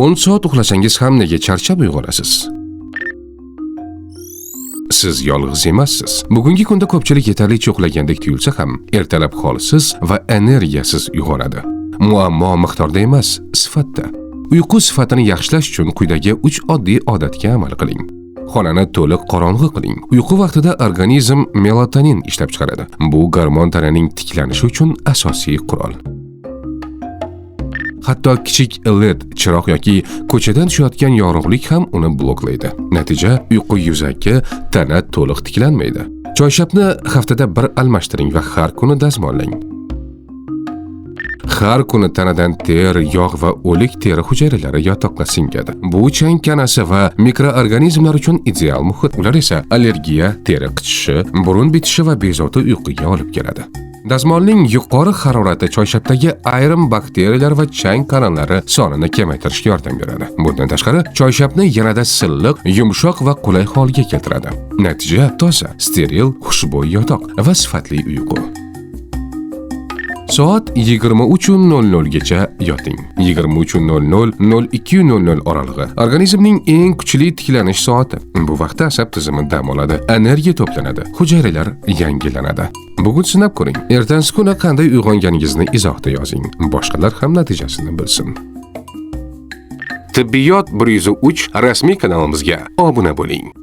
10 soat uxlasangiz ham nega charchab uyg'onasiz? Siz yolg'iz emassiz. Bugungi kunda ko'pchilik yetarlicha uxlagandek tuyulsa ham, ertalab holsiz va energiyasiz uyg'onadi. Muammo miqdorda emas, sifatda. Uyqu sifatini yaxshilash uchun quyidagi 3 oddiy odatga amal qiling. Xonani to'liq qorong'i qiling. Uyqu vaqtida organizm melatonin ishlab chiqaradi. Bu gormon tananing tiklanishi uchun asosiy qurol. Hatto kichik LED chiroq yoki ko'chadan tushayotgan yorug'lik ham uni bloklaydi. Natija uyqu yuzaki, tana to'liq tiklanmaydi. Choyshabni haftada bir almashtiring va har kuni dazmollang. Har kuni tanadan ter, yog' va o'lik teri hujayralari yotoqqa singadi. Bu chang kanasi va mikroorganizmlar uchun ideal muhit. Ular esa allergiya, teri qichishi, burun bitishi va bezovta uyquga olib keladi. Dazmolning yuqori harorati choyshabdagi ayrim bakteriyalar va chang kanallari sonini kamaytirishga yordam beradi. Bundan tashqari, choyshabni yanada silliq, yumshoq va qulay holga keltiradi. Natija toza, steril, xushbo'y yotoq va sifatli uyqu. Soat 23:00 gacha yoting. 23:00-02:00 oralig'i organizmning eng kuchli tiklanish soati. Bu vaqtda asab tizimi dam oladi, energiya to'planadi, hujayralar yangilanadi. Bugun sinab ko'ring. Ertangi kuni qanday uyg'onganingizni izohda yozing. Boshqalar ham natijasini bilsin. Tibbiyot 103 rasmiy kanalimizga obuna bo'ling.